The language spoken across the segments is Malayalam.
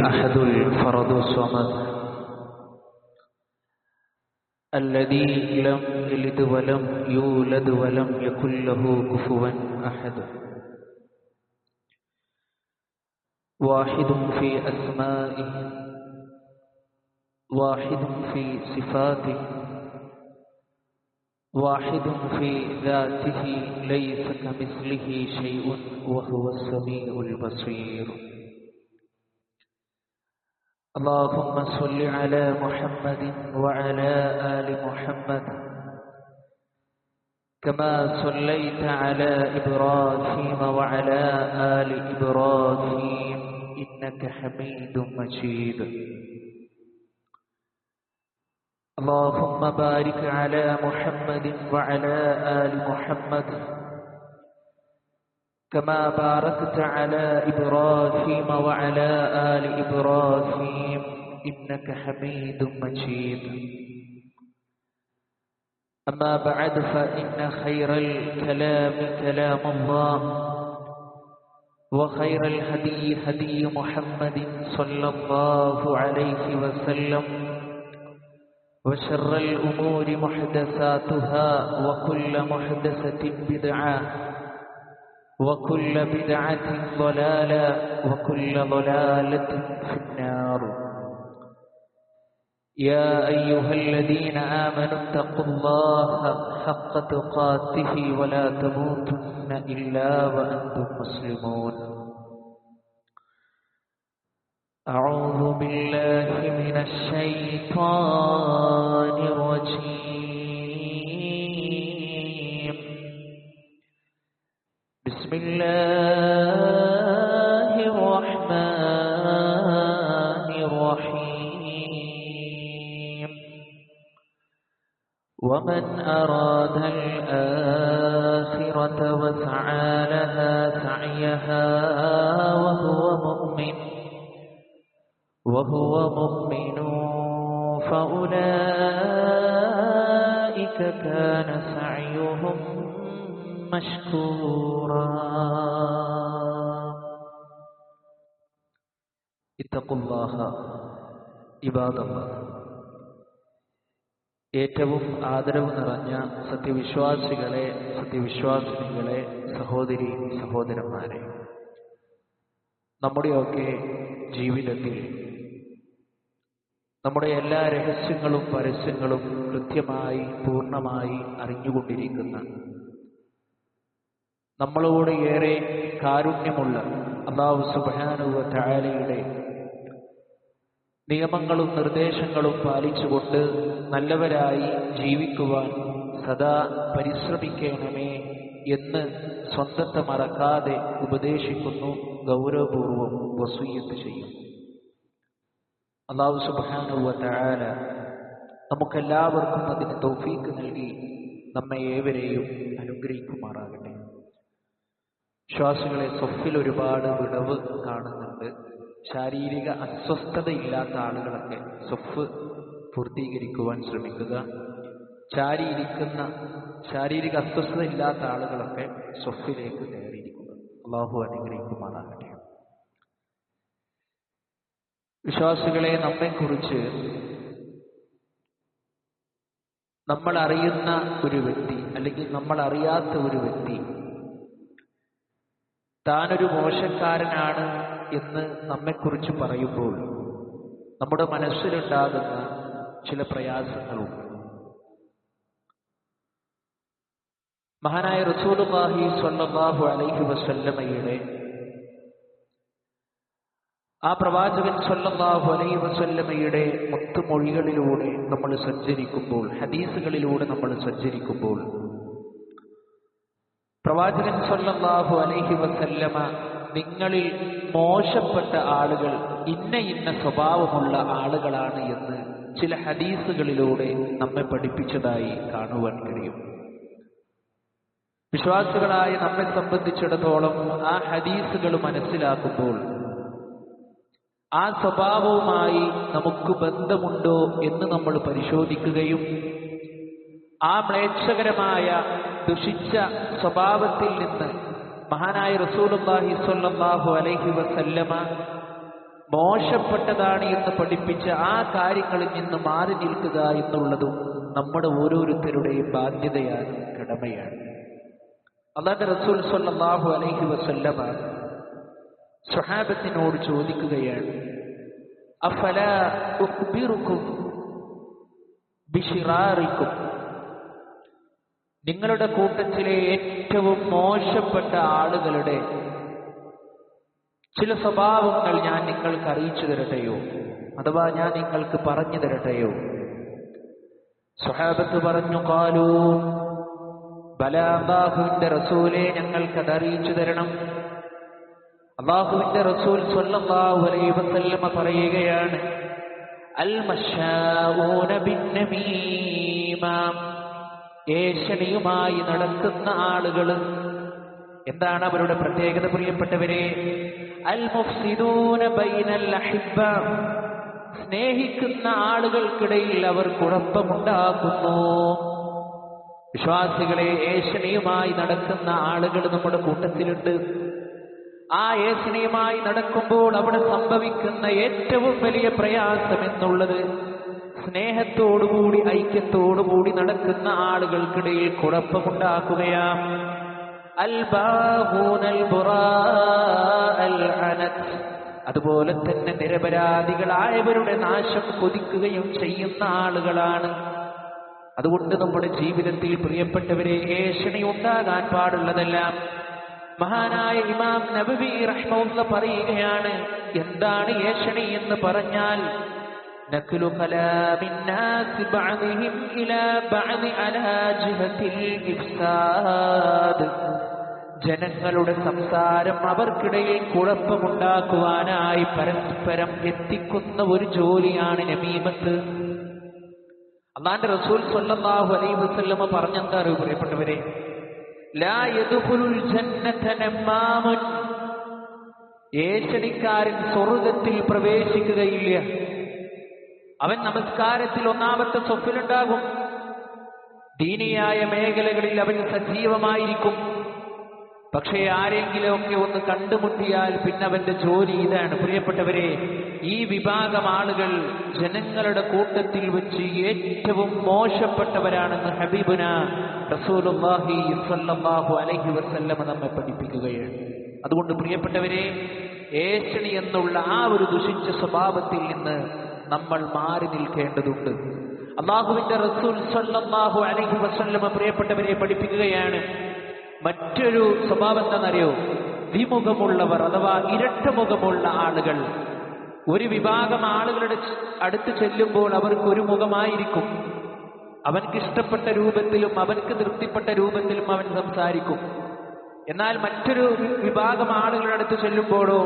الأحد الفرد الصمد الذي لم يلد ولم يولد ولم يكن له كفوا أحد واحد في أسمائه واحد في صفاته واحد في ذاته ليس كمثله شيء وهو السميع البصير. اللهم صل على محمد وعلى آل محمد كما صليت على إبراهيم وعلى آل إبراهيم إنك حميد مجيد. اللهم بارك على محمد وعلى آل محمد كما باركت على إبراهيم وعلى آل إبراهيم إنك حميد مجيد. أما بعد فإن خير الكلام كلام الله وخير الهدي هدي محمد صلى الله عليه وسلم وشر الأمور محدثاتها وكل محدثة بدعة وكل بدعة ضلالة وكل ضلالة في النار. يا أيها الذين آمنوا اتقوا الله حق تقاته ولا تموتن إلا وأنتم مسلمون. أعوذ بالله من الشيطان الرجيم. بسم الله الرحمن الرحيم. ومن أراد الآخرة وسعى لها سعيها وهو مؤمن فأولئك كان سعيهم مشكورا. اتقوا الله عباد الله. ഏറ്റവും ആദരവ് നിറഞ്ഞ സത്യവിശ്വാസികളെ, സത്യവിശ്വാസിനികളെ, സഹോദരി സഹോദരന്മാരെ, നമ്മുടെയൊക്കെ ജീവിതത്തിൽ നമ്മുടെ എല്ലാ രഹസ്യങ്ങളും പരസ്യങ്ങളും കൃത്യമായി പൂർണ്ണമായി അറിഞ്ഞുകൊണ്ടിരിക്കുന്ന, നമ്മളോട് ഏറെ കാരുണ്യമുള്ള അല്ലാഹു സുബ്ഹാനഹു വ തആലയുടെ നിയമങ്ങളും നിർദ്ദേശങ്ങളും പാലിച്ചുകൊണ്ട് നല്ലവരായി ജീവിക്കുവാൻ സദാ പരിശ്രമിക്കണമേ എന്ന് സ്വന്തത്തെ മറക്കാതെ ഉപദേശിക്കുന്നു, ഗൗരവപൂർവം വസിയ്യത്ത് ചെയ്യും. അല്ലാഹു സുബ്ഹാനഹു വ തആല നമുക്കെല്ലാവർക്കും അതിന് തൗഫീഖ് നൽകി നമ്മെ ഏവരെയും അനുഗ്രഹിക്കുമാറാകട്ടെ. വിശ്വാസികളെ, സ്വഫിൽ ഒരുപാട് വിടവ് കാണുന്നുണ്ട്. ശാരീരിക അസ്വസ്ഥതയില്ലാത്ത ആളുകളൊക്കെ സ്വഫ് പൂർത്തീകരിക്കുവാൻ ശ്രമിക്കുക. ശാരീരിക അസ്വസ്ഥത ഇല്ലാത്ത ആളുകളൊക്കെ സ്വഫിലേക്ക് കയറിയിരിക്കുക. അല്ലാഹു അനുഗ്രഹിക്കുമാറാകട്ടെ. വിശ്വാസികളെ, നമ്മെക്കുറിച്ച് നമ്മൾ അറിയുന്ന ഒരു വ്യക്തി അല്ലെങ്കിൽ നമ്മൾ അറിയാത്ത ഒരു വ്യക്തി താനൊരു മോശക്കാരനാണ് എന്ന് നമ്മെക്കുറിച്ച് പറയുമ്പോൾ നമ്മുടെ മനസ്സിലുണ്ടാകുന്ന ചില പ്രയാസങ്ങളുണ്ട്. മഹാനായ റസൂലുള്ളാഹി സ്വല്ലല്ലാഹു അലൈഹി വസല്ലമയുടെ, ആ പ്രവാചകൻ സ്വല്ലല്ലാഹു അലൈഹി വസല്ലമയുടെ മുത്തുമൊഴികളിലൂടെ നമ്മൾ സഞ്ചരിക്കുമ്പോൾ, ഹദീസുകളിലൂടെ നമ്മൾ സഞ്ചരിക്കുമ്പോൾ, പ്രവാചകൻ സ്വല്ലല്ലാഹു അലൈഹി വസല്ലമ നിങ്ങളിൽ മോശപ്പെട്ട ആളുകൾ ഇന്ന സ്വഭാവമുള്ള ആളുകളാണ് എന്ന് ചില ഹദീസുകളിലൂടെ നമ്മെ പഠിപ്പിച്ചതായി കാണുവാൻ കഴിയും. വിശ്വാസികളായ നമ്മെ സംബന്ധിച്ചിടത്തോളം ആ ഹദീസുകൾ മനസ്സിലാക്കുമ്പോൾ ആ സ്വഭാവവുമായി നമുക്ക് ബന്ധമുണ്ടോ എന്ന് നമ്മൾ പരിശോധിക്കുകയും ആ മ്ലേച്ഛകരമായ ദുഷിച്ച സ്വഭാവത്തിൽ നിന്ന് മഹാനായ റസൂലുള്ളാഹി സ്വല്ലല്ലാഹു അലൈഹി വസല്ലമ മോശപ്പെട്ടതാണ് എന്ന് പഠിപ്പിച്ച ആ കാര്യങ്ങളിൽ നിന്ന് മാറി നിൽക്കുക എന്നുള്ളതും നമ്മുടെ ഓരോരുത്തരുടെയും ബാധ്യതയാണ്, കടമയാണ്. അല്ലാഹുവിന്റെ റസൂൽ സ്വല്ലല്ലാഹു അലൈഹി വസല്ലമ സ്വഹാബത്തിനോട് ചോദിക്കുകയാണ്, അഫലാ ഉഖ്ബിറുക്കും ബിശിറാറിക്കും, നിങ്ങളുടെ കൂട്ടത്തിലെ ഏറ്റവും മോശപ്പെട്ട ആളുകളുടെ ചില സ്വഭാവങ്ങൾ ഞാൻ നിങ്ങൾക്ക് അറിയിച്ചു തരട്ടെയോ, അഥവാ ഞാൻ നിങ്ങൾക്ക് പറഞ്ഞു തരട്ടെയോ? സ്വഹാബത്ത് പറഞ്ഞു, ഖാലൂ ബലാ, അല്ലാഹുവിന്റെ റസൂലേ, ഞങ്ങൾക്കത് അറിയിച്ചു തരണം. അല്ലാഹുവിന്റെ റസൂൽ സ്വല്ലല്ലാഹു അലൈഹി വസല്ലമ പറയുകയാണ്, അൽ മശാഊന ബിന്നമീമ, ഏഷണിയുമായി നടക്കുന്ന ആളുകൾ. എന്താണ് അവരുടെ പ്രത്യേകത പ്രിയപ്പെട്ടവരെ? അൽ മുഫ്സിദൂന ബൈനൽ അഹിബ്ബ, സ്നേഹിക്കുന്ന ആളുകൾക്കിടയിൽ അവർ കുഴപ്പമുണ്ടാക്കുന്നു. വിശ്വാസികളെ, ഏഷണിയുമായി നടക്കുന്ന ആളുകൾ നമ്മുടെ കൂട്ടത്തിലുണ്ട്. ആ ഏഷണിയുമായി നടക്കുമ്പോൾ അവിടെ സംഭവിക്കുന്ന ഏറ്റവും വലിയ പ്രയാസം എന്നുള്ളത് സ്നേഹത്തോടുകൂടി ഐക്യത്തോടുകൂടി നടക്കുന്ന ആളുകൾക്കിടയിൽ കുഴപ്പമുണ്ടാക്കുകയാണ്. അതുപോലെ തന്നെ നിരപരാധികളായവരുടെ നാശം കൊതിക്കുകയും ചെയ്യുന്ന ആളുകളാണ്. അതുകൊണ്ട് നമ്മുടെ ജീവിതത്തിൽ പ്രിയപ്പെട്ടവരെ, ഏഷണി ഉണ്ടാകാൻ പാടുള്ളതല്ല. മഹാനായ ഇമാം നബവി റഹ്മത്തുള്ളാഹി പറയുകയാണ്, എന്താണ് ഏഷണി എന്ന് പറഞ്ഞാൽ, നഖ്ലു കലാമിൻ നാസ് ബഅദിഹിം ഇലാ ബഅദി അലാ ജിഹത്തിൽ ഇഫ്സാദ്, ജനങ്ങളുടെ സംസാരം അവർക്കിടയിൽ കുഴപ്പമുണ്ടാക്കുവാനായി പരസ്പരം എത്തിക്കുന്ന ഒരു ജോലിയാണ് നമീമത്ത്. അല്ലാഹുവിന്റെ റസൂൽ സ്വല്ലല്ലാഹു അലൈഹി വസല്ലമ പറഞ്ഞെന്താ അറിയോ പ്രിയപ്പെട്ടവരെ? ലാ യദ്ഖുലുൽ ജന്നത നമാമുൻ, ഏഷണിക്കാരൻ സ്വർഗ്ഗത്തിൽ പ്രവേശിക്കുകയില്ല. അവൻ നമസ്കാരത്തിൽ ഒന്നാമത്തെ സ്വപ്പിലുണ്ടാകും, ദീനിയായ മേഖലകളിൽ അവൻ സജീവമായിരിക്കും. പക്ഷേ ആരെങ്കിലുമൊക്കെ ഒന്ന് കണ്ടുമുട്ടിയാൽ പിന്നെ അവന്റെ ജോലി ഇതാണ്. പ്രിയപ്പെട്ടവരെ, ഈ വിഭാഗം ആളുകൾ ജനങ്ങളുടെ കൂട്ടത്തിൽ വെച്ച് ഏറ്റവും മോശപ്പെട്ടവരാണെന്ന് ഹബീബുന റസൂലുള്ളാഹി സ്വല്ലല്ലാഹു അലൈഹി വസല്ലമ നമ്മെ പഠിപ്പിക്കുകയാണ്. അതുകൊണ്ട് പ്രിയപ്പെട്ടവരെ, ഏഷണി എന്നുള്ള ആ ഒരു ദുഷിച്ച സ്വഭാവത്തിൽ നിന്ന് നമ്മൾ മാറി നിൽക്കേണ്ടതുണ്ട്. അല്ലാഹുവിന്റെ റസൂൽ സ്വല്ലല്ലാഹു അലൈഹി വസല്ലമ പ്രിയപ്പെട്ടവരെ പഠിപ്പിക്കുകയാണ്, മറ്റൊരു സ്വഭാവം എന്താണെന്നറിയോ? വിമുഖമുള്ളവർ അഥവാ ഇരട്ടമുഖമുള്ള ആളുകൾ. ഒരു വിഭാഗം ആളുകളുടെ അടുത്ത് ചെല്ലുമ്പോൾ അവർക്ക് ഒരു മുഖമായിരിക്കും. അവൻക്ക് ഇഷ്ടപ്പെട്ട രൂപത്തിലും അവൻക്ക് തൃപ്തിപ്പെട്ട രൂപത്തിലും അവൻ സംസാരിക്കും. എന്നാൽ മറ്റൊരു വിഭാഗം ആളുകളുടെ അടുത്ത് ചെല്ലുമ്പോഴോ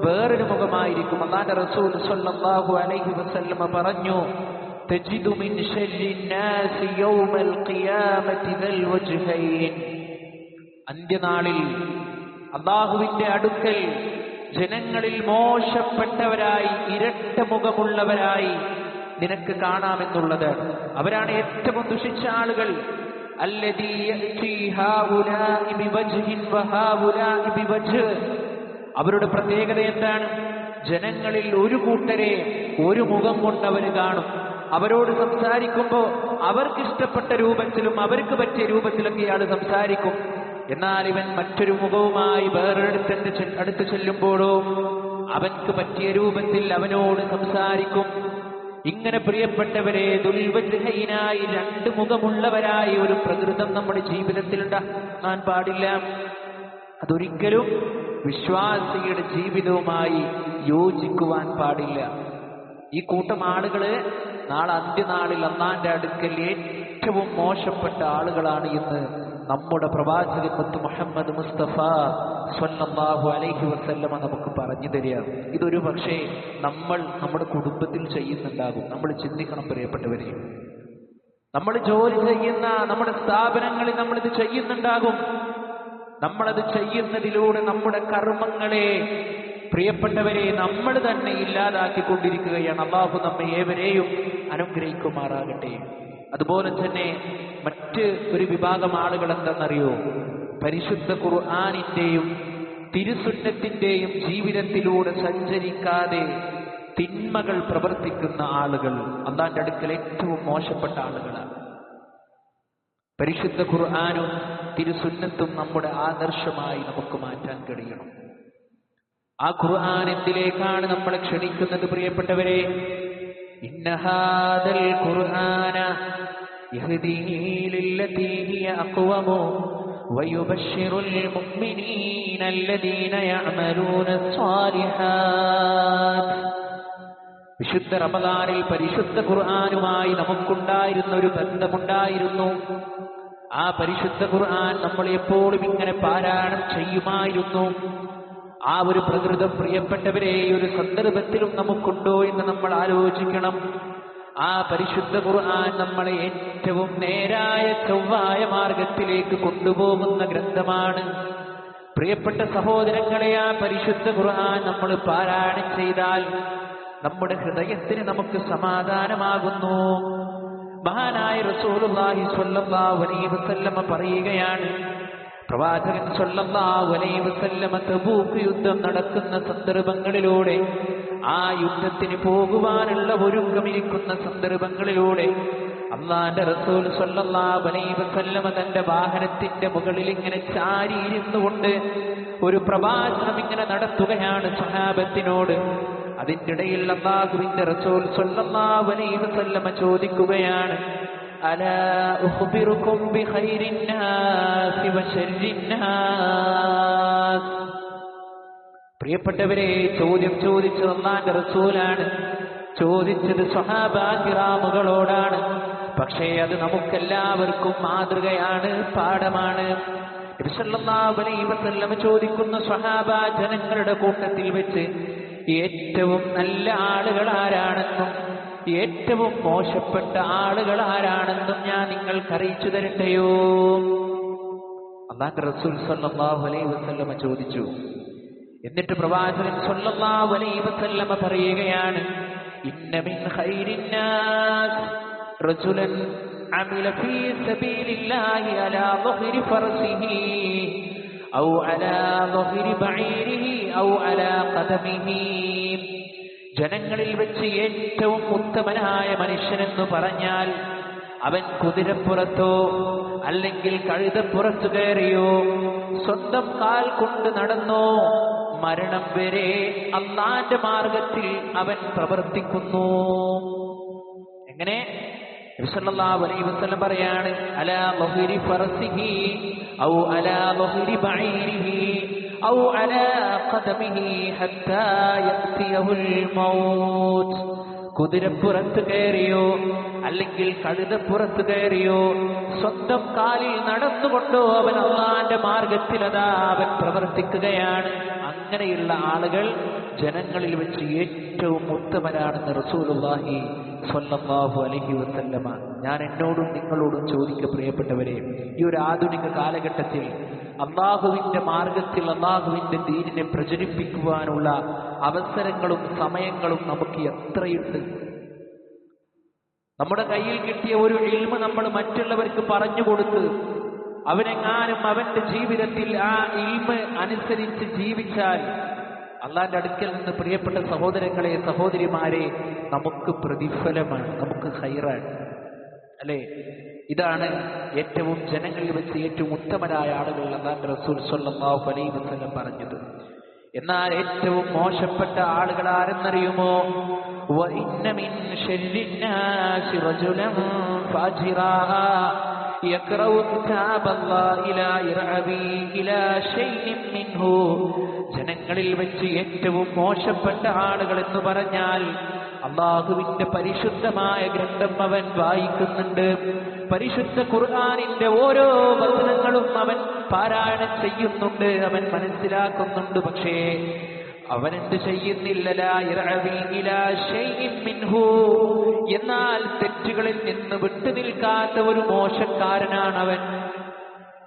വേറൊരു മുഖമായിരിക്കും. അല്ലാഹുവിന്റെ റസൂൽ സ്വല്ലല്ലാഹു അലൈഹി വസല്ലമ പറഞ്ഞു, തജിദു മിൻ ശർരിൻ നാസി യൗമൽ ഖിയാമത്തി ദൽ വജ്ഹൈൻ, അന്ത്യനാളിൽ അല്ലാഹുവിന്റെ അടുക്കൽ ജനങ്ങളിൽ മോശപ്പെട്ടവരായി ഇരട്ട മുഖമുള്ളവരായി നിനക്ക് കാണാമെന്നുള്ളത്. അവരാണ് ഏറ്റവും ദുഷിച്ച ആളുകൾ. അല്ലദീ യഅതി ഹൗലാഇ ബിവജ്ഹിൻ വഹൗലാഇ ബിവജ്ഹ്, അവരുടെ പ്രത്യേകത എന്താണ്? ജനങ്ങളിൽ ഒരു കൂട്ടരെ ഒരു മുഖം കൊണ്ടവർ കാണും. അവരോട് സംസാരിക്കുമ്പോൾ അവർക്ക് ഇഷ്ടപ്പെട്ട രൂപത്തിലും അവർക്ക് പറ്റിയ രൂപത്തിലൊക്കെ ഇയാൾ സംസാരിക്കും. എന്നാൽ ഇവൻ മറ്റൊരു മുഖവുമായി വേറൊരിടത്തിന്റെ അടുത്ത് ചെല്ലുമ്പോഴോ അവൻക്ക് പറ്റിയ രൂപത്തിൽ അവനോട് സംസാരിക്കും. ഇങ്ങനെ പ്രിയപ്പെട്ടവരെ, ദുൽവജ്ഹൈനായി രണ്ട് മുഖമുള്ളവരായി ഒരു പ്രകൃതം നമ്മുടെ ജീവിതത്തിൽ ഉണ്ടാകാൻ പാടില്ല. അതൊരിക്കലും വിശ്വാസിയുടെ ജീവിതവുമായി യോജിക്കുവാൻ പാടില്ല. ഈ കൂട്ടം ആളുകള് നാളെ അന്ത്യനാളിൽ അല്ലാഹുവിന്റെ അടുക്കൽ ഏറ്റവും മോശപ്പെട്ട ആളുകളാണ് എന്ന് നമ്മുടെ പ്രവാചകൻ മുത്ത് മുഹമ്മദ് മുസ്തഫ സ്വല്ലല്ലാഹു അലൈഹി വസല്ലമ നമുക്ക് പറഞ്ഞു തരിക. ഇതൊരു പക്ഷേ നമ്മൾ നമ്മുടെ കുടുംബത്തിൽ ചെയ്യുന്നുണ്ടാകും. നമ്മൾ ചിന്തിക്കണം പ്രിയപ്പെട്ടവരെ. നമ്മൾ ജോലി ചെയ്യുന്ന നമ്മുടെ സ്ഥാപനങ്ങളിൽ നമ്മളിത് ചെയ്യുന്നുണ്ടാകും. നമ്മളത് ചെയ്യുന്നതിലൂടെ നമ്മുടെ കർമ്മങ്ങളെ പ്രിയപ്പെട്ടവരെ നമ്മൾ തന്നെ ഇല്ലാതാക്കിക്കൊണ്ടിരിക്കുകയാണ്. അല്ലാഹു നമ്മെ ഏവരെയും അനുഗ്രഹിക്കുമാറാകട്ടെ. അതുപോലെ തന്നെ മറ്റ് ഒരു വിഭാഗം ആളുകൾ എന്തെന്നറിയോ? പരിശുദ്ധ ഖുർആനിന്റെയും തിരുസുന്നത്തിന്റെയും ജീവിതത്തിലൂടെ സഞ്ചരിക്കാതെ തിന്മകൾ പ്രവർത്തിക്കുന്ന ആളുകൾ അല്ലാഹുവിന്റെ അടുക്കൽ ഏറ്റവും മോശപ്പെട്ട ആളുകളാണ്. പരിശുദ്ധ ഖുർആനും തിരുസുന്നത്തും നമ്മുടെ ആദർശമായി നമുക്ക് മാറ്റാൻ കഴിയണം. ആ ഖുർആൻ എന്തിലേക്കാണ് നമ്മളെ ക്ഷണിക്കുന്നത് പ്രിയപ്പെട്ടവരെ? ഇന്ന ഹാദൽ ഖുർആന യഹ്ദീ ലില്ലതീ ഹിയ അഖ്വമു വയുബശ്ശിറുൽ മുഅ്മിനീന അല്ലദീന യഅമലൂനസ് സ്വാലിഹാത്ത്. വിശുദ്ധ റമദാനിൽ പരിശുദ്ധ ഖുർആനുമായി നമുക്കുണ്ടായിരുന്ന ഒരു ബന്ധമുണ്ടായിരുന്നു. ആ പരിശുദ്ധ ഖുർആൻ നമ്മൾ എപ്പോഴും ഇങ്ങനെ പാരായണം ചെയ്യുമായിരുന്നു. ആ ഒരു പ്രകൃതം പ്രിയപ്പെട്ടവരെ ഒരു സന്ദർഭത്തിലും നമുക്കുണ്ടോ എന്ന് നമ്മൾ ആലോചിക്കണം. ആ പരിശുദ്ധ ഖുർആൻ നമ്മളെ ഏറ്റവും നേരായ ചൊവ്വായ മാർഗത്തിലേക്ക് കൊണ്ടുപോകുന്ന ഗ്രന്ഥമാണ്. പ്രിയപ്പെട്ട സഹോദരങ്ങളെ, ആ പരിശുദ്ധ ഖുർആൻ നമ്മൾ പാരായണം ചെയ്താൽ നമ്മുടെ ഹൃദയത്തിന് നമുക്ക് സമാധാനമാകുന്നു. മഹാനായ റസൂലുള്ളാഹി സ്വല്ലല്ലാഹു അലൈഹി വസല്ലമ പറയുകയാണ്, പ്രവാചകൻ സ്വല്ലല്ലാഹു അലൈഹി വസല്ലമ തബൂക്ക് യുദ്ധം നടക്കുന്ന സന്ദർഭങ്ങളിലൂടെ, ആ യുദ്ധത്തിന് പോകുവാനുള്ള ഒരുക്കമിരിക്കുന്ന സന്ദർഭങ്ങളിലൂടെ അല്ലാഹുവിന്റെ റസൂൽ സ്വല്ലല്ലാഹു അലൈഹി വസല്ലമ തന്റെ വാഹനത്തിന്റെ മുകളിൽ ഇങ്ങനെ ചാരിയിരുന്നു കൊണ്ട് ഒരു പ്രഭാഷണം ഇങ്ങനെ നടത്തുകയാണ് സ്വഹാബത്തിനോട്. അതിന്റെ ഇടയിൽ അല്ലാഹുവിന്റെ റസൂൽ സ്വല്ലല്ലാഹു അലൈഹി വസല്ലമ ചോദിക്കുകയാണ്, അലാ ഉഖ്ബിറുകും ബിഖൈരിൻ നാസി വശർരിൻ നാസ്. പ്രിയപ്പെട്ടവരെ, ചോദ്യം ചോദിച്ചത് അല്ലാഹുവിന്റെ റസൂലാണ്. ചോദിച്ചത് സ്വഹാബാ കിറാമുകളോടാണ്. പക്ഷേ അത് നമുക്കെല്ലാവർക്കും മാതൃകയാണ്, പാഠമാണ്. നബി സല്ലല്ലാഹു അലൈഹി വസല്ലമ ചോദിക്കുന്ന സ്വഹാബാ ജനങ്ങളുടെ കൂട്ടത്തിൽ വെച്ച് ഏറ്റവും നല്ല ആളുകൾ ആരാണെന്നും ഏറ്റവും മോശപ്പെട്ട ആളുകൾ ആരാണെന്നും ഞാൻ നിങ്ങൾക്ക് അറിയിച്ചു തരട്ടെയോ? അല്ലാഹുവിന്റെ റസൂൽ സ്വല്ലല്ലാഹു അലൈഹി വസല്ലമ ചോദിച്ചു. എന്നിട്ട് പ്രവാചകൻ സ്വല്ലല്ലാഹു അലൈഹി വസല്ലമ പറയുകയാണ്, ഇന്ന മിൻ ഖൈരിൻ നാസ് റജുലൻ അമില ഫീ സബീലില്ലാഹി അലാ ളഹ്രി ഫർസിഹി ഔ അലാ ളഹ്രി ബഈരിഹി ഔ അലാ ഖദമിഹി. ജനങ്ങളിൽ വെച്ച് ഏറ്റവും ഉത്തമനായ മനുഷ്യനെന്ന് പറഞ്ഞാൽ അവൻ കുതിരപ്പുറത്തോ അല്ലെങ്കിൽ കഴുതപ്പുറത്തു കയറിയോ സ്വന്തം കാൽ കൊണ്ട് നടന്നോ മരണം വരെ അല്ലാഹുവിന്റെ മാർഗത്തിൽ അവൻ പ്രവർത്തിക്കുന്നു. എങ്ങനെ? നബി സല്ലല്ലാഹു അലൈഹി വസല്ലം പറയാണ്, അലാ ളഹ്രി ഫർസിഹി ഔ അലാ ളഹ്രി ബഈരിഹി ഔ അലാ ഖദമിഹി ഹത്താ യഅതിയഹുൽ മൗത്ത്. കുതിരപ്പുറത്ത് കയറിയോ അല്ലെങ്കിൽ കഴുതപ്പുറത്ത് കയറിയോ സ്വന്തം കാലിൽ നടന്നുകൊണ്ടോ അവൻ അല്ലാഹുവിന്റെ മാർഗത്തിൽ അതാ അവൻ പ്രവർത്തിക്കുകയാണ്. അങ്ങനെയുള്ള ആളുകൾ ജനങ്ങളിൽ വെച്ച് ഏറ്റവും ഉത്തമരാണെന്ന് റസൂലുള്ളാഹി സ്വല്ലല്ലാഹു അലൈഹി വസല്ലമ. ഞാൻ എന്നോടും നിങ്ങളോടും ചോദിക്കുക പ്രിയപ്പെട്ടവരെ, ഈ ഒരു ആധുനിക കാലഘട്ടത്തിൽ അല്ലാഹുവിന്റെ മാർഗത്തിൽ അല്ലാഹുവിന്റെ ദീനിനെ പ്രചരിപ്പിക്കുവാനുള്ള അവസരങ്ങളും സമയങ്ങളും നമുക്ക് എത്രയുണ്ട്? നമ്മുടെ കയ്യിൽ കിട്ടിയ ഒരു ഇൽമ് നമ്മൾ മറ്റുള്ളവർക്ക് പറഞ്ഞു കൊടുത്ത് അവനെങ്ങാനും അവന്റെ ജീവിതത്തിൽ ആ ഇൽമ് അനുസരിച്ച് ജീവിച്ചാൽ അള്ളാന്റെ അടുക്കൽ നിന്ന് പ്രിയപ്പെട്ട സഹോദരങ്ങളെ, സഹോദരിമാരെ, നമുക്ക് പ്രതിഫലമാണ്, നമുക്ക് ഖൈറാണ്, അല്ലേ? ഇതാണ് ഏറ്റവും ജനങ്ങളിൽ വെച്ച് ഏറ്റവും ഉത്തമരായ ആളുകൾ അല്ലാഹുവിന്റെ റസൂൽ സ്വല്ലല്ലാഹു അലൈഹി വസല്ലം പറഞ്ഞത്. എന്നാൽ ഏറ്റവും മോശപ്പെട്ട ആളുകൾ ആരെന്നറിയുമോ? വഇന്ന മിൻ ശർരിൻ നാസി റജുലൻ ഫാജിറാ യഖറഉ കിതാബല്ലാഹി ലാ യർഅബി ഇലാ ശൈഇൻ മിൻഹു. ജനങ്ങളിൽ വെച്ച് ഏറ്റവും മോശപ്പെട്ട ആളുകൾ എന്ന് പറഞ്ഞാൽ അല്ലാഹുവിന്റെ പരിശുദ്ധമായ ഗ്രന്ഥം അവൻ വായിക്കുന്നുണ്ട്, പരിശുദ്ധ ഖുർആനിന്റെ ഓരോ വചനങ്ങളും അവൻ പാരായണം ചെയ്യുന്നുണ്ട്, അവൻ മനസ്സിലാക്കുന്നുണ്ട്. പക്ഷേ അവൻ എന്ത് ചെയ്യുന്നില്ല? ലാ യർഅബി ഇലാ ശൈഇൻ മിൻഹു. എന്നാൽ തെറ്റുകളിൽ നിന്ന് വിട്ടുനിൽക്കാത്ത ഒരു മോശക്കാരനാണ് അവൻ.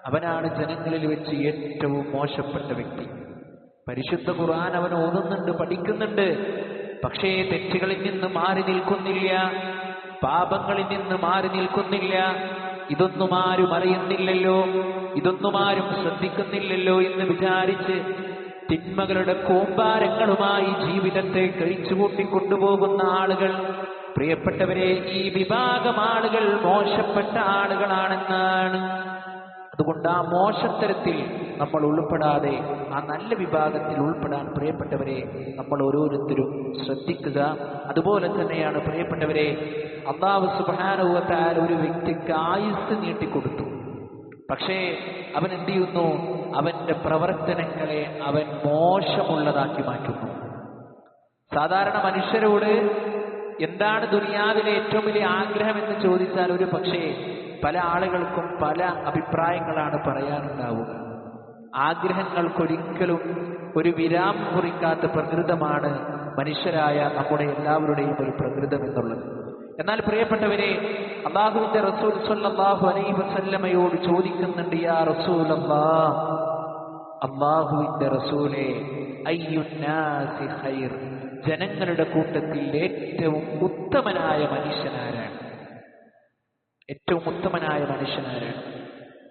അവനാണ് ജനങ്ങളിൽ വെച്ച് ഏറ്റവും മോശപ്പെട്ട വ്യക്തി. പരിശുദ്ധ ഖുർആൻ അവൻ ഓതുന്നുണ്ട്, പഠിക്കുന്നുണ്ട്, പക്ഷേ തെറ്റുകളിൽ നിന്ന് മാറി നിൽക്കുന്നില്ല, പാപങ്ങളിൽ നിന്ന് മാറി നിൽക്കുന്നില്ല. ഇതൊന്നും ആരും അറിയുന്നില്ലല്ലോ, ഇതൊന്നും ആരും ശ്രദ്ധിക്കുന്നില്ലല്ലോ എന്ന് വിചാരിച്ച് തിന്മകളുടെ കൂമ്പാരങ്ങളുമായി ജീവിതത്തെ കഴിച്ചുകൂട്ടി കൊണ്ടുപോകുന്ന ആളുകൾ, പ്രിയപ്പെട്ടവരെ, ഈ വിഭാഗം ആളുകൾ മോശപ്പെട്ട ആളുകളാണെന്നാണ്. അതുകൊണ്ട് ആ മോശത്തരത്തിൽ നമ്മൾ ഉൾപ്പെടാതെ ആ നല്ല വിഭാഗത്തിൽ ഉൾപ്പെടാൻ പ്രിയപ്പെട്ടവരെ നമ്മൾ ഓരോരുത്തരും ശ്രദ്ധിക്കുക. അതുപോലെ തന്നെയാണ് പ്രിയപ്പെട്ടവരെ, അല്ലാഹു സുബ്ഹാനഹു വ തആല ഒരു വ്യക്തിക്ക് ആയുസ് നീട്ടിക്കൊടുത്തു. പക്ഷേ അവൻ എന്ത് ചെയ്യുന്നു? അവന്റെ പ്രവർത്തനങ്ങളെ അവൻ മോശമുള്ളതാക്കി മാറ്റുന്നു. സാധാരണ മനുഷ്യരോട് എന്താണ് ദുനിയാവിലെ ഏറ്റവും വലിയ ആഗ്രഹം എന്ന് ചോദിച്ചാൽ ഒരു പക്ഷേ പല ആളുകൾക്കും പല അഭിപ്രായങ്ങളാണ് പറയാനുണ്ടാവുക. ആഗ്രഹങ്ങൾക്കൊരിക്കലും ഒരു വിരാമം കുറിക്കാത്ത പ്രകൃതമാണ് മനുഷ്യരായ നമ്മുടെ എല്ലാവരുടെയും ഒരു പ്രകൃതം എന്നുള്ളത്. എന്നാൽ പ്രിയപ്പെട്ടവരെ, അല്ലാഹുവിന്റെ റസൂൽ സ്വല്ലല്ലാഹു അലൈഹി വസല്ലമയോട് ചോദിക്കുന്നുണ്ട്, യാ റസൂലല്ലാഹ്, അല്ലാഹുവിന്റെ റസൂലേ, അയ്യുന്നാസി ഖൈർ, ജനങ്ങളുടെ കൂട്ടത്തിൽ ഏറ്റവും ഉത്തമനായ മനുഷ്യനാരാണ്? ഏറ്റവും ഉത്തമനായ മനുഷ്യനാരാണ്?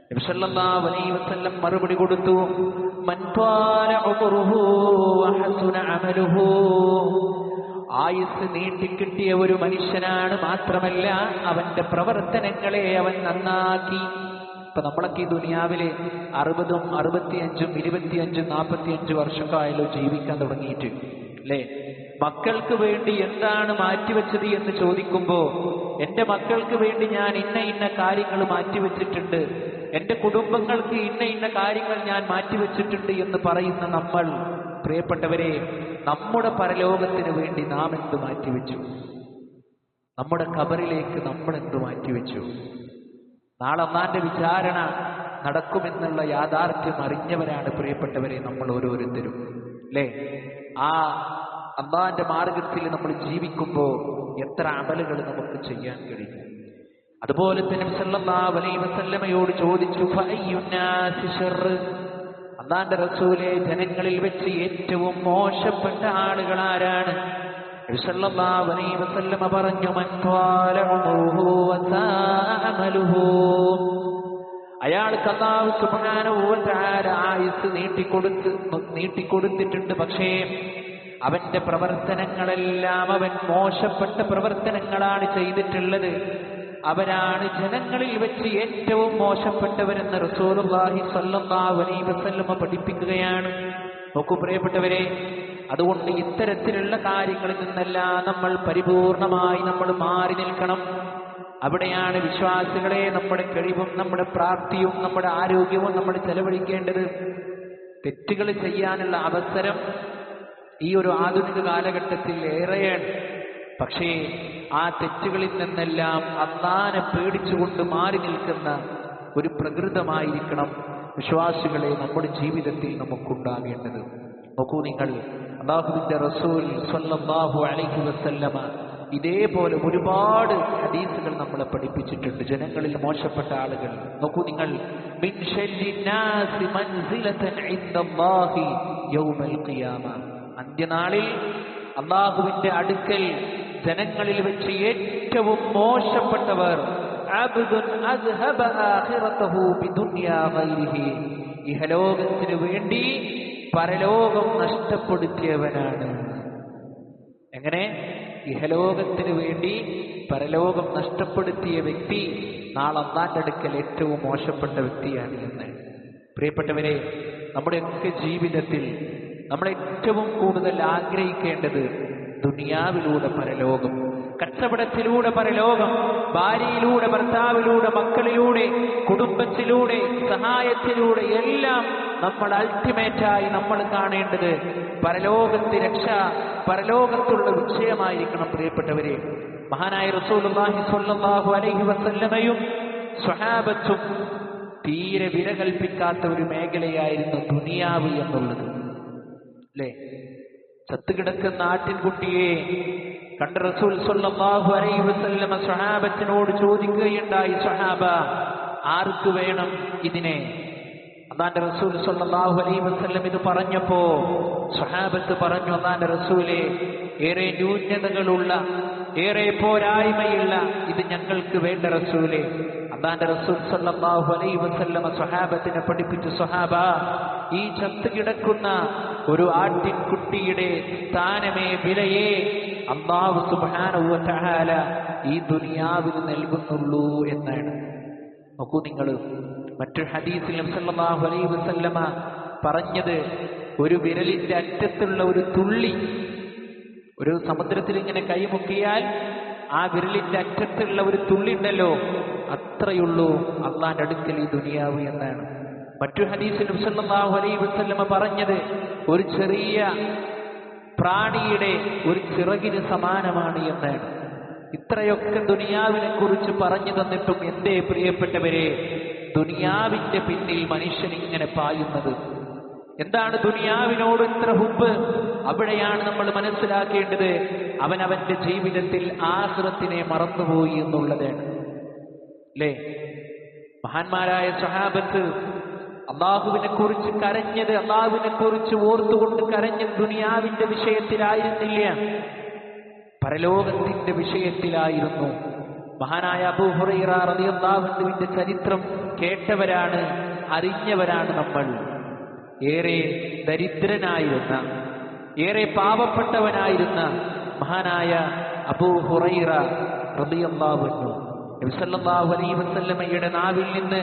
നബി സല്ലല്ലാഹു അലൈഹി വസല്ലം മറുപടി കൊടുത്തു, മൻ ത്വാല ഉമറുഹു വഹസുന അമലുഹു, ആയുസ് നീട്ടിക്കിട്ടിയ ഒരു മനുഷ്യനാണ്, മാത്രമല്ല അവന്റെ പ്രവർത്തനങ്ങളെ അവൻ നന്നാക്കി. ഇപ്പൊ നമ്മളൊക്കെ ഈ ദുനിയാവിലെ 60, 65, 25, 45 വർഷക്കായാലോ ജീവിക്കാൻ തുടങ്ങിയിട്ട് അല്ലേ? മക്കൾക്ക് വേണ്ടി എന്താണ് മാറ്റിവെച്ചത് എന്ന് ചോദിക്കുമ്പോ, എന്റെ മക്കൾക്ക് വേണ്ടി ഞാൻ ഇന്ന കാര്യങ്ങൾ മാറ്റിവെച്ചിട്ടുണ്ട്, എന്റെ കുടുംബങ്ങൾക്ക് ഇന്ന കാര്യങ്ങൾ ഞാൻ മാറ്റിവെച്ചിട്ടുണ്ട് എന്ന് പറയുന്ന നമ്മൾ, പ്രിയപ്പെട്ടവരെ, നമ്മുടെ പരലോകത്തിന് വേണ്ടി നാം എന്ത് മാറ്റിവെച്ചു? നമ്മുടെ ഖബറിലേക്ക് നമ്മൾ എന്ത് മാറ്റിവെച്ചു? നാളെ അല്ലാഹുവിന്റെ വിചാരണ നടക്കുമെന്നുള്ള യാഥാർത്ഥ്യം അറിഞ്ഞവരാണ് പ്രിയപ്പെട്ടവരെ നമ്മൾ ഓരോരുത്തരും, അല്ലേ? ആ അല്ലാഹുവിന്റെ മാർഗത്തിൽ നമ്മൾ ജീവിക്കുമ്പോൾ എത്ര അമലുകൾ നമുക്ക് ചെയ്യാൻ കഴിയും. അതുപോലെ തന്നെ നബി സല്ലല്ലാഹു അലൈഹി വസല്ലമയോട് ചോദിച്ചു, ഫഅയ്യുന്നാസി ശർർ, അല്ലാഹുവിന്റെ റസൂലേ, ജനങ്ങളിൽ വെച്ച് ഏറ്റവും മോശപ്പെട്ട ആളുകൾ ആരാണ്? നബി സല്ലല്ലാഹു അലൈഹി വസല്ലമ പറഞ്ഞു, മൻ ത്വാല ഉമറുഹു വസാഅ അമലുഹു, അയാൾക്ക് അല്ലാഹു സുബ്ഹാനഹു വ തആല ആയുസ് നീട്ടിക്കൊടുത്തിട്ടുണ്ട്, പക്ഷേ അവന്റെ പ്രവർത്തനങ്ങളെല്ലാം അവൻ മോശപ്പെട്ട പ്രവർത്തനങ്ങളാണ് ചെയ്തിട്ടുള്ളത്. അവരാണ് ജനങ്ങളിൽ വെച്ച് ഏറ്റവും മോശപ്പെട്ടവരെന്ന് റസൂലുള്ളാഹി സ്വല്ലല്ലാഹു അലൈഹി വസല്ലമ പഠിപ്പിക്കുകയാണ്. നോക്കൂ പ്രിയപ്പെട്ടവരെ, അതുകൊണ്ട് ഇത്തരത്തിലുള്ള കാര്യങ്ങളിൽ നിന്നെല്ലാം നമ്മൾ പരിപൂർണമായി നമ്മൾ മാറി നിൽക്കണം. അവിടെയാണ് വിശ്വാസികളെ നമ്മുടെ കഴിവും നമ്മുടെ പ്രാപ്തിയും നമ്മുടെ ആരോഗ്യവും നമ്മൾ ചെലവഴിക്കേണ്ടത്. തെറ്റുകൾ ചെയ്യാനുള്ള അവസരം ഈ ഒരു ആധുനിക കാലഘട്ടത്തിൽ ഏറെയാണ്. പക്ഷേ ആ തെറ്റുകളിൽ നിന്നെല്ലാം അല്ലാഹുവിനെ പേടിച്ചുകൊണ്ട് മാറി നിൽക്കുന്ന ഒരു പ്രകൃതമായിരിക്കണം വിശ്വാസികളെ നമ്മുടെ ജീവിതത്തിൽ നമുക്കുണ്ടാകേണ്ടത്. നോക്കൂ നിങ്ങൾ, അല്ലാഹുവിന്റെ റസൂൽ സ്വല്ലല്ലാഹു അലൈഹി വസല്ലമ ഇതേപോലെ ഒരുപാട് ഹദീസുകൾ നമ്മളെ പഠിപ്പിച്ചിട്ടുണ്ട് ജനങ്ങളിൽ മോശപ്പെട്ട ആളുകൾ. നോക്കൂ നിങ്ങൾ, മിൻ ശർരിന്നാസി മൻസിലതൻ ഇൻദല്ലാഹി യൗമൽ ഖിയാമ, അന്ത്യനാളിൽ അല്ലാഹുവിന്റെ അടുക്കൽ ജനങ്ങളിൽ വെച്ച് ഏറ്റവും മോശപ്പെട്ടവർ, അബ്ദുൻ അസ്ഹബ ആഖിറതഹു ബിദുനിയാ ഗൈരിഹി, ഇഹലോകത്തിന് വേണ്ടി പരലോകം നഷ്ടപ്പെടുത്തിയവനാണ്. എങ്ങനെ? ഇഹലോകത്തിന് വേണ്ടി പരലോകം നഷ്ടപ്പെടുത്തിയ വ്യക്തി നാളെ അല്ലാഹുവിന്റെ അടുക്കൽ ഏറ്റവും മോശപ്പെട്ട വ്യക്തിയാണ് എന്ന്. പ്രിയപ്പെട്ടവരെ, നമ്മുടെയൊക്കെ ജീവിതത്തിൽ നമ്മൾ ഏറ്റവും കൂടുതൽ ആഗ്രഹിക്കേണ്ടത് ദുനിയാവിലൂടെ പരലോകം, കച്ചവടത്തിലൂടെ പരലോകം, ഭാര്യയിലൂടെ, ഭർത്താവിലൂടെ, മക്കളിലൂടെ, കുടുംബത്തിലൂടെ, സഹായത്തിലൂടെ എല്ലാം നമ്മൾ അൾട്ടിമേറ്റായി നമ്മൾ കാണേണ്ടത് പരലോകത്തെ രക്ഷ, പരലോകത്തുള്ള വിജയമായിരിക്കണം. പ്രിയപ്പെട്ടവരെ, മഹാനായ റസൂലുള്ളാഹി സ്വല്ലല്ലാഹു അലൈഹി വസല്ലമയും സ്വഹാബത്തും തീരെ വിലകൽപ്പിക്കാത്ത ഒരു മേഖലയായിരുന്നു ദുനിയാവ് എന്നുള്ളത്, അല്ലേ? ചത്തുകിടക്കുന്ന ആട്ടിൻകുട്ടിയെ കണ്ട റസൂൽ സ്വല്ലല്ലാഹു അലൈഹി വസല്ലമ സ്വഹാബത്തിനോട് ചോദിക്കുകയുണ്ടായി, സ്വഹാബ, ആർക്ക് വേണം ഇതിനെ? അല്ലാഹുവിന്റെ റസൂൽ സ്വല്ലല്ലാഹു അലൈഹി വസല്ലം ഇത് പറഞ്ഞപ്പോ സ്വഹാബത്ത് പറഞ്ഞു, അല്ലാഹുവിന്റെ റസൂലേ, ഏറെ ന്യൂനതകളുള്ള, ഏറെ പോരായ്മയുള്ള ഇത് ഞങ്ങൾക്ക് വേണ്ട റസൂലേ. അല്ലാഹുവിന്റെ റസൂൽ സ്വല്ലല്ലാഹു അലൈഹി വസല്ലമ സ്വഹാബത്തിനെ പഠിപ്പിച്ചു, സ്വഹാബ, ഈ ചത്തുകിടക്കുന്ന ഒരു ആട്ടിൻകുട്ടിയുടെ സ്ഥാനമേ വിലയെ അല്ലാഹു സുബ്ഹാനഹു വ തആല ഈ ദുനിയാവിൽ നൽകുന്നുള്ളൂ എന്നാണ്. നോക്കൂ നിങ്ങൾ, മറ്റൊരു ഹദീസിൽ നബി സല്ലല്ലാഹു അലൈഹി വസല്ലമ പറഞ്ഞത്, ഒരു വിരലിന്റെ അറ്റത്തുള്ള ഒരു തുള്ളി, ഒരു സമുദ്രത്തിൽ ഇങ്ങനെ കൈമുക്കിയാൽ ആ വിരലിന്റെ അറ്റത്തുള്ള ഒരു തുള്ളി ഉണ്ടല്ലോ, അത്രയുള്ളൂ അള്ളാന്റെ അടുക്കൽ ഈ ദുനിയാവ് എന്നാണ്. മറ്റൊരു ഹദീസിൽ നബി സല്ലല്ലാഹു അലൈഹി വസല്ലമ പറഞ്ഞത്, ഒരു ചെറിയ പ്രാണിയുടെ ഒരു ചിറകിന് സമാനമാണ് എന്നാണ്. ഇത്രയൊക്കെ ദുനിയാവിനെ കുറിച്ച് പറഞ്ഞു തന്നിട്ടും എന്തേ പ്രിയപ്പെട്ടവരെ ദുനിയാവിന്റെ പിന്നിൽ മനുഷ്യൻ ഇങ്ങനെ പായുന്നത്? എന്താണ് ദുനിയാവിനോട് ഇത്ര ഹുബ്ബ്? അവിടെയാണ് നമ്മൾ മനസ്സിലാക്കേണ്ടത്, അവനവന്റെ ജീവിതത്തിൽ ആഖിറത്തിനെ മറന്നുപോയി എന്നുള്ളതാണ്. അല്ലേ? മഹാന്മാരായ സ്വഹാബത്ത് അള്ളാഹുവിനെ കുറിച്ച് കരഞ്ഞത്, അള്ളാഹുവിനെ കുറിച്ച് ഓർത്തുകൊണ്ട് കരഞ്ഞത് ദുനിയാവിന്റെ വിഷയത്തിലായിരുന്നില്ല, പരലോകത്തിന്റെ വിഷയത്തിലായിരുന്നു. മഹാനായ അബൂ ഹുറൈറ റളിയല്ലാഹു അൻഹുവിന്റെ ചരിത്രം കേട്ടവരാണ്, അറിഞ്ഞവരാണ് നമ്മൾ. ഏറെ ദരിദ്രനായിരുന്ന, ഏറെ പാവപ്പെട്ടവനായിരുന്ന മഹാനായ അബൂ ഹുറൈറ റളിയല്ലാഹു അൻഹു നബി സല്ലല്ലാഹു അലൈഹി വസല്ലമയുടെ നാവിൽ നിന്ന്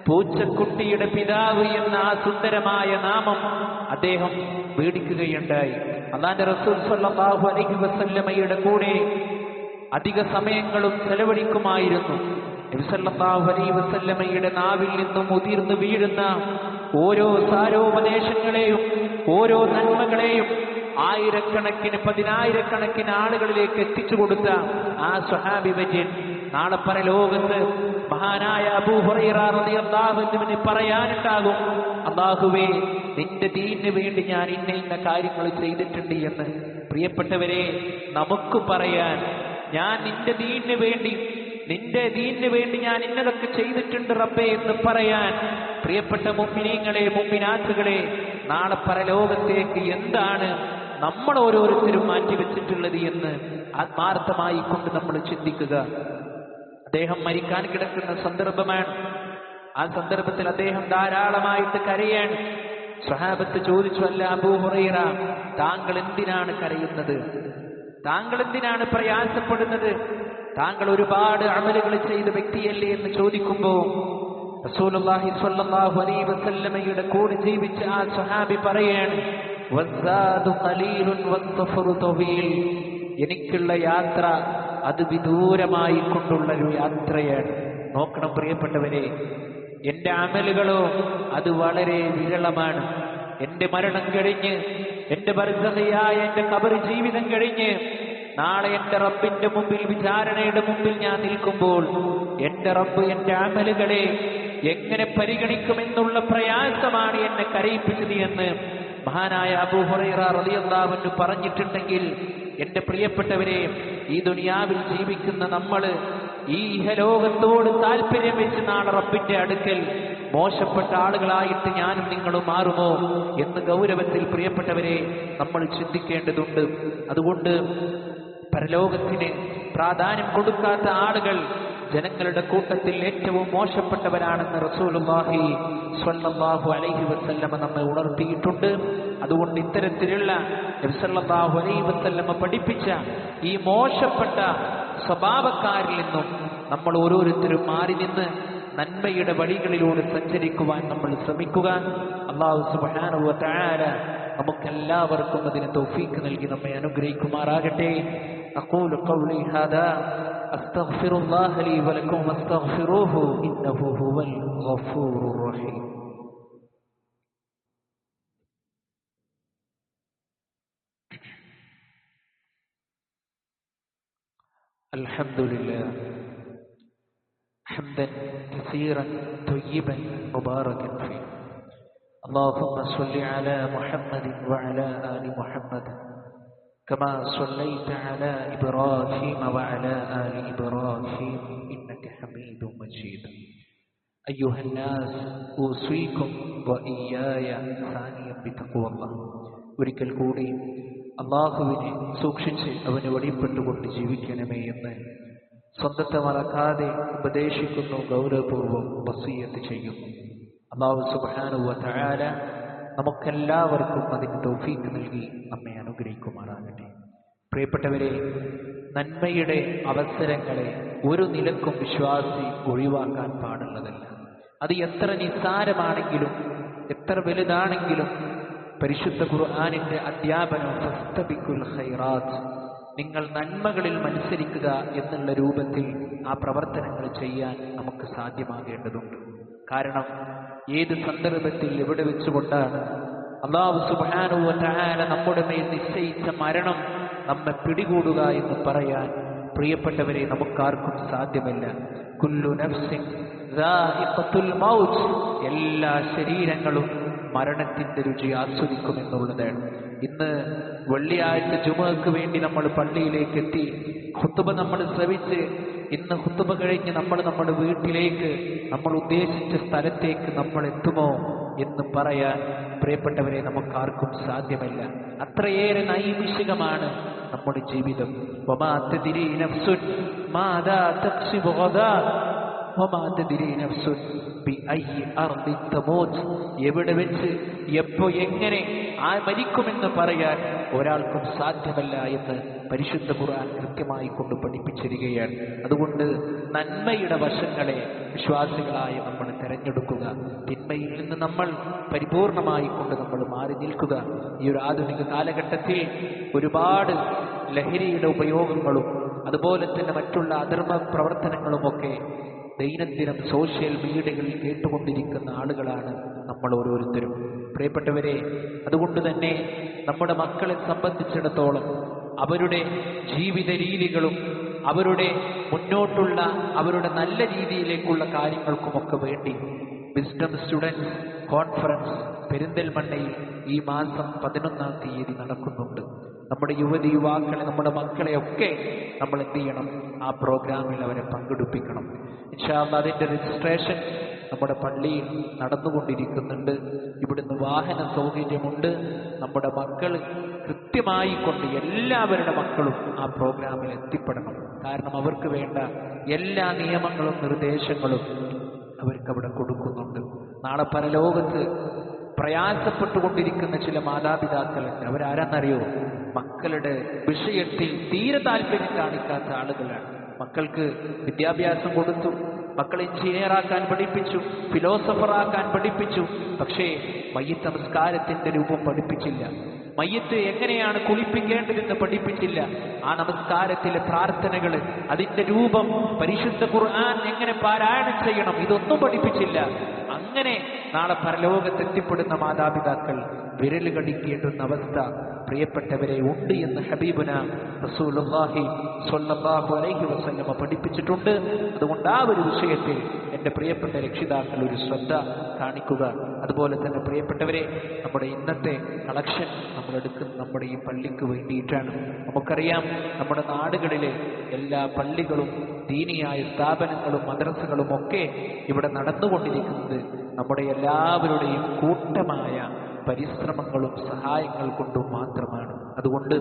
പൂച്ചക്കുട്ടിയുടെ പിതാവ് എന്ന ആ സുന്ദരമായ നാമം അദ്ദേഹം മേടിക്കുകയുണ്ടായി. അല്ലാഹുവിന്റെ റസൂൽ സല്ലല്ലാഹു അലൈഹി വസല്ലമയുടെ കൂടെ അധിക സമയങ്ങളും ചെലവഴിക്കുമായിരുന്നു. നബി സല്ലല്ലാഹു അലൈഹി വസല്ലമയുടെ നാവിൽ നിന്നും ഉതിർന്നു വീഴുന്ന ഓരോ സാരോപദേശങ്ങളെയും ഓരോ നന്മകളെയും ആയിരക്കണക്കിന് പതിനായിരക്കണക്കിന് ആളുകളിലേക്ക് എത്തിച്ചു കൊടുത്ത ആ സ്വഹാബി വര്യൻ നാളെ പരലോകത്ത് മഹാനായ അബൂ ഹുറൈറ റളിയല്ലാഹു അൻഹുവിന് പറയാനുണ്ടാകും, അല്ലാഹുവേ നിന്റെ ദീനിന് വേണ്ടി ഞാൻ ഇന്ന ഇന്ന കാര്യങ്ങൾ ചെയ്തിട്ടുണ്ട് എന്ന്. പ്രിയപ്പെട്ടവരെ, നമുക്ക് പറയാൻ, ഞാൻ നിന്റെ ദീനിന് വേണ്ടി ഞാൻ ഇന്നതൊക്കെ ചെയ്തിട്ടുണ്ട് റബ്ബേ എന്ന് പറയാൻ പ്രിയപ്പെട്ട മുഅ്മിനീങ്ങളെ, മുഅ്മിനാത്തുകളെ, നാളെ പരലോകത്തേക്ക് എന്താണ് നമ്മൾ ഓരോരുത്തരും മാറ്റിവെച്ചിട്ടുള്ളത് എന്ന് ആത്മാർത്ഥമായി കൊണ്ട് നമ്മൾ ചിന്തിക്കുക. അദ്ദേഹം മരിക്കാൻ കിടക്കുന്ന സന്ദർഭമാണ്. ആ സന്ദർഭത്തിൽ അദ്ദേഹം ധാരാളമായിട്ട് കരയാണ്. സ്വഹാബത്ത് ചോദിച്ചു, അല്ല അബൂ ഹുറൈറ, താങ്കൾ എന്തിനാണ് കരയുന്നത്? താങ്കൾ എന്തിനാണ് പ്രയാസപ്പെടുന്നത്? താങ്കൾ ഒരുപാട് അമലുകൾ ചെയ്ത വ്യക്തിയല്ലേ എന്ന് ചോദിക്കുമ്പോൾ റസൂലുള്ളാഹി സ്വല്ലല്ലാഹു അലൈഹി വസല്ലമയുടെ കൂടെ ജീവിച്ച ആ സ്വഹാബി പറയാണ്, വസ്സാദു ഖലീലുൻ വസ്സഫറു തവീൽ, എനിക്കുള്ള യാത്ര അത് വിദൂരമായി കൊണ്ടുള്ളൊരു യാത്രയാണ്. നോക്കണം പ്രിയപ്പെട്ടവരെ, എന്റെ അമലുകളോ അത് വളരെ വിരളമാണ്. എന്റെ മരണം കഴിഞ്ഞ്, എന്റെ ബർസഖിയായ എന്റെ ഖബർ ജീവിതം കഴിഞ്ഞ് നാളെ എന്റെ റബ്ബിന്റെ മുമ്പിൽ, വിചാരണയുടെ മുമ്പിൽ ഞാൻ നിൽക്കുമ്പോൾ എന്റെ റബ്ബ് എന്റെ അമലുകളെ എങ്ങനെ പരിഗണിക്കുമെന്നുള്ള പ്രയാസമാണ് എന്നെ കരയിപ്പിച്ചത് എന്ന് മഹാനായ അബൂ ഹുറൈറ റളിയല്ലാഹു അൻഹു പറഞ്ഞിട്ടുണ്ടെങ്കിൽ, എന്റെ പ്രിയപ്പെട്ടവരെ, ഈ ദുനിയാവിൽ ജീവിക്കുന്ന നമ്മൾ ഈ ഇഹലോകത്തോട് താല്പര്യം വെച്ച് നാളെ റബ്ബിന്റെ അടുക്കൽ മോശപ്പെട്ട ആളുകളായിട്ട് ഞാനും നിങ്ങളും മാറുമോ എന്ന് ഗൗരവത്തിൽ പ്രിയപ്പെട്ടവരെ നമ്മൾ ചിന്തിക്കേണ്ടതുണ്ട്. അതുകൊണ്ട് പരലോകത്തിന് പ്രാധാന്യം കൊടുക്കാത്ത ആളുകൾ ജനങ്ങളുടെ കൂട്ടത്തിൽ ഏറ്റവും മോശപ്പെട്ടവരാണെന്ന് റസൂലുള്ളാഹി സ്വല്ലല്ലാഹു അലൈഹി വസല്ലമ നമ്മെ ഉണർത്തിയിട്ടുണ്ട്. അതുകൊണ്ട് ഇത്തരത്തിലുള്ള നബി സല്ലല്ലാഹു അലൈഹി വസല്ലമ പഠിപ്പിച്ച ഈ മോശപ്പെട്ട സ്വഭാവക്കാരിൽ നിന്നും നമ്മൾ ഓരോരുത്തരും മാറി നിന്ന് നന്മയുടെ വഴികളിലൂടെ സഞ്ചരിക്കുവാൻ നമ്മൾ ശ്രമിക്കുക. അല്ലാഹു സുബ്ഹാനഹു വ തആല നമുക്കെല്ലാവർക്കും അതിന് തൗഫീഖ് നൽകി നമ്മെ അനുഗ്രഹിക്കുമാറാകട്ടെ. അഖൂലു ഖൗലി ഹാദാ അസ്തഗ്ഫിറുല്ലാഹ ലീ വലക്കും വസ്തഗ്ഫിറൂഹു ഇന്നഹു ഹുവൽ ഗഫൂറുർ റഹീം. അൽഹംദുലില്ലാഹ് ഹംദൻ കസീറൻ ത്വയ്യിബൻ മുബാറകൻ ഫീഹി. اللهم صل على محمد وعلى آل محمد كما صليت على إبراهيم وعلى آل إبراهيم إنك حميد مجيد. أيها الناس أوصيكم وإياي ثانيا بتقوى الله. ഒരിക്കൽ കൂടി അള്ളാഹുവിനെ സൂക്ഷിച്ച് അവന് വഴിപ്പെട്ടുകൊണ്ട് ജീവിക്കണമേ എന്ന് സ്വന്തത്തെ മറക്കാതെ ഉപദേശിക്കുന്നു, ഗൗരവപൂർവ്വം വസിയ്യത്ത് ചെയ്യുന്നു. അല്ലാഹു സുബ്ഹാനഹു വ തആല നമുക്കെല്ലാവർക്കും അതിന് തൗഫീഖ് നൽകി നമ്മെ അനുഗ്രഹിക്കുമാറാകട്ടെ. പ്രിയപ്പെട്ടവരെ, നന്മയുടെ അവസരങ്ങളെ ഒരു നിലക്കും വിശ്വാസി ഒഴിവാക്കാൻ പാടുള്ളതല്ല. അത് എത്ര നിസ്സാരമാണെങ്കിലും എത്ര വലുതാണെങ്കിലും പരിശുദ്ധ ഖുർആനിന്റെ അധ്യാപനം ഫസ്തബിഖുൽ ഖൈറാത്ത്, നിങ്ങൾ നന്മകളിൽ മത്സരിക്കുക എന്നുള്ള രൂപത്തിൽ ആ പ്രവർത്തനങ്ങൾ ചെയ്യാൻ നമുക്ക് സാധ്യമാകേണ്ടതുണ്ട്. കാരണം ഏത് സന്ദർഭത്തിൽ എവിടെ വെച്ചുകൊണ്ടാണ് അല്ലാഹു സുബ്ഹാനഹു വ തആല നമ്മുടെ മേൽ നിശ്ചയിച്ച മരണം നമ്മെ പിടികൂടുക എന്ന് പറയാൻ പ്രിയപ്പെട്ടവരെ നമുക്കാർക്കും സാധ്യമല്ല. കുല്ലു നഫ്സിൻ ദാഇഖത്തുൽ മൗത്ത്, എല്ലാ ശരീരങ്ങളും മരണത്തിന്റെ രുചി ആസ്വദിക്കുമെന്നുള്ളതാണ്. ഇന്ന് വെള്ളിയാഴ്ച ജുമുഅക്ക് വേണ്ടി നമ്മൾ പള്ളിയിലേക്ക് എത്തി, ഖുത്ബ നമ്മൾ ശ്രവിച്ച്, ഇന്ന് ഖുത്ബ കഴിഞ്ഞ് നമ്മൾ നമ്മുടെ വീട്ടിലേക്ക്, നമ്മൾ ഉദ്ദേശിച്ച സ്ഥലത്തേക്ക് നമ്മൾ എത്തുമോ എന്ന് പറയാൻ പ്രിയപ്പെട്ടവരെ നമുക്കാർക്കും സാധ്യമല്ല. അത്രയേറെ നൈമിഷികമാണ് നമ്മുടെ ജീവിതം. വമാ തദ്രി നഫ്സുൻ മാദാ തക്സിബു ഗദാ വമാ തദ്രി നഫ്സുൻ ബിഅയ്യി അർദിൻ തമൂത്, എവിടെ വെച്ച് എപ്പോ എങ്ങനെ മരിക്കുമെന്ന് പറയാൻ ഒരാൾക്കും സാധ്യമല്ല എന്ന് പരിശുദ്ധ ഖുർആൻ കൃത്യമായി കൊണ്ട് പഠിപ്പിച്ചിരിക്കുകയാണ്. അതുകൊണ്ട് നന്മയുടെ വശങ്ങളെ വിശ്വാസികളായ നമ്മൾ തെരഞ്ഞെടുക്കുക, തിന്മയിൽ നിന്ന് നമ്മൾ പരിപൂർണമായി കൊണ്ട് നമ്മൾ മാറി നിൽക്കുക. ഈ ഒരു ആധുനിക കാലഘട്ടത്തിൽ ഒരുപാട് ലഹരിയുടെ ഉപയോഗങ്ങളും അതുപോലെ തന്നെ മറ്റുള്ള അധർമ്മ പ്രവർത്തനങ്ങളുമൊക്കെ ദൈനംദിനം സോഷ്യൽ മീഡിയകളിൽ കേട്ടുകൊണ്ടിരിക്കുന്ന ആളുകളാണ് നമ്മൾ ഓരോരുത്തരും. പ്രിയപ്പെട്ടവരെ, അതുകൊണ്ട് തന്നെ നമ്മുടെ മക്കളെ സംബന്ധിച്ചിടത്തോളം അവരുടെ ജീവിത രീതികളും അവരുടെ മുന്നോട്ടുള്ള അവരുടെ നല്ല രീതിയിലേക്കുള്ള കാര്യങ്ങൾക്കുമൊക്കെ വേണ്ടി വിസ്ഡം സ്റ്റുഡൻസ് കോൺഫറൻസ് പെരിന്തൽമണ്ണയിൽ ഈ മാസം 11-ാം തീയതി നടക്കുന്നുണ്ട്. നമ്മുടെ യുവതി യുവാക്കളെ, നമ്മുടെ മക്കളെയൊക്കെ നമ്മൾ എന്ത് ചെയ്യണം? ആ പ്രോഗ്രാമിൽ അവരെ പങ്കെടുപ്പിക്കണം. ഇൻഷാ അല്ലാഹ് അതിൻ്റെ രജിസ്ട്രേഷൻ നമ്മുടെ പള്ളിയിൽ നടന്നുകൊണ്ടിരിക്കുന്നുണ്ട്. ഇവിടുന്ന് വാഹന സൗകര്യമുണ്ട്. നമ്മുടെ മക്കൾ കൃത്യമായി കൊണ്ട് എല്ലാവരുടെ മക്കളും ആ പ്രോഗ്രാമിൽ എത്തിപ്പെടണം. കാരണം അവർക്ക് വേണ്ട എല്ലാ നിയമങ്ങളും നിർദ്ദേശങ്ങളും അവർക്ക് അവിടെ കൊടുക്കുന്നുണ്ട്. നാളെ പരലോകത്ത് പ്രയാസപ്പെട്ടുകൊണ്ടിരിക്കുന്ന ചില മാതാപിതാക്കളുണ്ട്. അവരാരെന്നറിയോ? മക്കളുടെ വിഷയത്തിൽ തീരെ താല്പര്യം കാണിക്കാത്ത ആളുകളാണ്. മക്കൾക്ക് വിദ്യാഭ്യാസം കൊടുത്തു, മക്കളെ എഞ്ചിനീയറാക്കാൻ പഠിപ്പിച്ചു, ഫിലോസഫറാക്കാൻ പഠിപ്പിച്ചു, പക്ഷേ മയ്യിത്ത് നമസ്കാരത്തിന്റെ രൂപം പഠിപ്പിച്ചില്ല. മയ്യിത്ത് എങ്ങനെയാണ് കുളിപ്പിക്കേണ്ടതെന്ന് പഠിപ്പിച്ചില്ല. ആ നമസ്കാരത്തിലെ പ്രാർത്ഥനകൾ, അതിന്റെ രൂപം, പരിശുദ്ധ ഖുർആൻ എങ്ങനെ പാരായണം ചെയ്യണം, ഇതൊന്നും പഠിപ്പിച്ചില്ല. അങ്ങനെ നാളെ പരലോകത്തെത്തിപ്പെടുന്ന മാതാപിതാക്കൾ വിരൽ കടിക്കേണ്ടുന്ന അവസ്ഥ പ്രിയപ്പെട്ടവരെ ഉണ്ട് എന്ന് ഹബീബുന റസൂലുള്ളാഹി സ്വല്ലല്ലാഹു അലൈഹി വസല്ലമ പഠിപ്പിച്ചിട്ടുണ്ട്. അതുകൊണ്ട് ആ ഒരു വിഷയത്തിൽ എൻ്റെ പ്രിയപ്പെട്ട രക്ഷിതാക്കൾ ഒരു ശ്രദ്ധ കാണിക്കുക. അതുപോലെ തന്നെ പ്രിയപ്പെട്ടവരെ, നമ്മുടെ ഇന്നത്തെ കളക്ഷൻ നമ്മൾ എടുക്കുന്ന നമ്മുടെ ഈ പള്ളിക്ക് വേണ്ടിയിട്ടാണ്. നമുക്കറിയാം, നമ്മുടെ നാടുകളിലെ എല്ലാ പള്ളികളും ദീനിയായ സ്ഥാപനങ്ങളും മദ്രസകളും ഒക്കെ ഇവിടെ നടന്നുകൊണ്ടിരിക്കുന്നത് നമ്മുടെ എല്ലാവരുടെയും കൂട്ടമായ പരിശ്രമങ്ങളും സഹായങ്ങൾ കൊണ്ടും മാത്രമാണ്. അതുകൊണ്ട്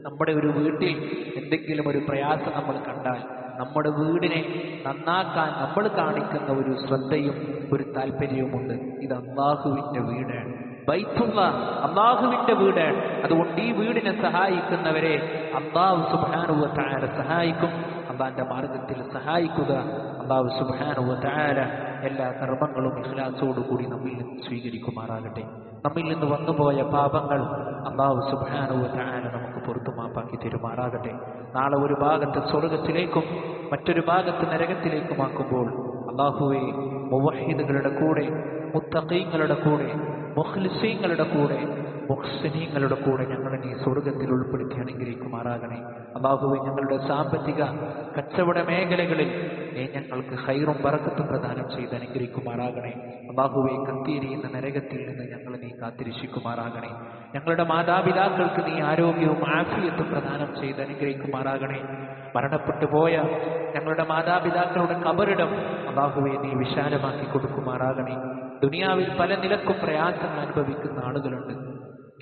നമ്മുടെ ഒരു വീട്ടിൽ എന്തെങ്കിലും ഒരു പ്രയാസം നമ്മൾ കണ്ടാൽ നമ്മുടെ വീടിനെ നന്നാക്കാൻ നമ്മൾ കാണിക്കുന്ന ഒരു ശ്രദ്ധയും ഒരു താല്പര്യവുമുണ്ട്. ഇത് അല്ലാഹുവിൻ്റെ വീടാണ്. ബൈത്തുള്ള അല്ലാഹുവിൻ്റെ വീടാണ്. അതുകൊണ്ട് ഈ വീടിനെ സഹായിക്കുന്നവരെ അല്ലാഹു സുബ്ഹാനഹു വ തആല സഹായിക്കും. അല്ലാഹുവിൻ്റെ മാർഗത്തിൽ സഹായിക്കുക. അല്ലാഹു സുബ്ഹാനഹു വ തആല എല്ലാ കർമ്മങ്ങളും ഇഖ്ലാസോടുകൂടി നമ്മിൽ നിന്ന് സ്വീകരിക്കുമാറാകട്ടെ. നമ്മിൽ നിന്ന് വന്നുപോയ പാപങ്ങൾ അല്ലാഹു സുബ്ഹാനഹു വ തആല നമുക്ക് പുറത്തു മാപ്പാക്കി തരുമാറാകട്ടെ. നാളെ ഒരു ഭാഗത്ത് സ്വർഗത്തിലേക്കും മറ്റൊരു ഭാഗത്ത് നരകത്തിലേക്കുമാക്കുമ്പോൾ അല്ലാഹുവേ, മുവഹ്ഹിദുകളുടെ കൂടെ, മുത്തഖീങ്ങളുടെ കൂടെ, മുഖ്ലിസീങ്ങളുടെ കൂടെ, മുഹ്സിനീങ്ങളുടെ കൂടെ ഞങ്ങളെ നീ സ്വർഗത്തിൽ ഉൾപ്പെടുത്തി അനുഗ്രഹിക്കുമാറാകണേ. അല്ലാഹുവേ, ഞങ്ങളുടെ സാമ്പത്തിക കച്ചവട മേഖലകളിൽ നീ ഞങ്ങൾക്ക് ഖൈറും ബറക്കത്തും പ്രദാനം ചെയ്ത് അനുഗ്രഹിക്കുമാറാകണേ. അല്ലാഹുവേ, കത്തിയെരിയുന്ന നരകത്തിൽ നിന്ന് ഞങ്ങളെ നീ കാത്തിരക്ഷിക്കുമാറാകണേ. ഞങ്ങളുടെ മാതാപിതാക്കൾക്ക് നീ ആരോഗ്യവും ആഫിയത്തും പ്രദാനം ചെയ്ത് അനുഗ്രഹിക്കുമാറാകണേ. മരണപ്പെട്ടു പോയ ഞങ്ങളുടെ മാതാപിതാക്കളുടെ ഖബറിടം അല്ലാഹുവേ നീ വിശാലമാക്കി കൊടുക്കുമാറാകണേ. ദുനിയാവിൽ പല നിലക്കും പ്രയാസങ്ങൾ അനുഭവിക്കുന്ന ആളുകളുണ്ട്.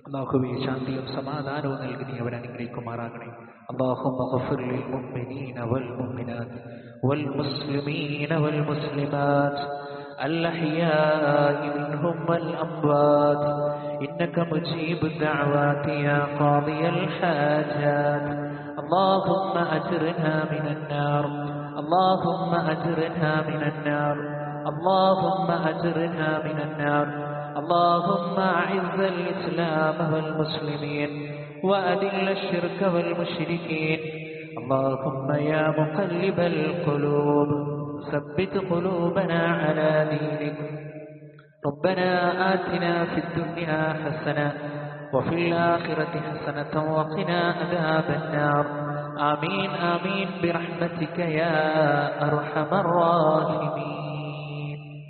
അല്ലാഹുവേ, ശാന്തിയും സമാധാനവും നൽകി നീ അവരെ അനുഗ്രഹിക്കുമാറാകണേ. اللهم اغفر للمؤمنين والمؤمنات والمسلمين والمسلمات الأحياء منهم والأموات إنك مجيب الدعوات يا قاضي الحاجات اللهم أجرنا من النار اللهم أجرنا من النار اللهم أجرنا من النار اللهم أعز الإسلام والمسلمين وأذل الشرك والمشركين اللهم يا مقلب القلوب ثبت قلوبنا على دينك ربنا آتنا في الدنيا حسنة وفي الآخرة حسنة وقنا عذاب النار آمين آمين برحمتك يا أرحم الراحمين.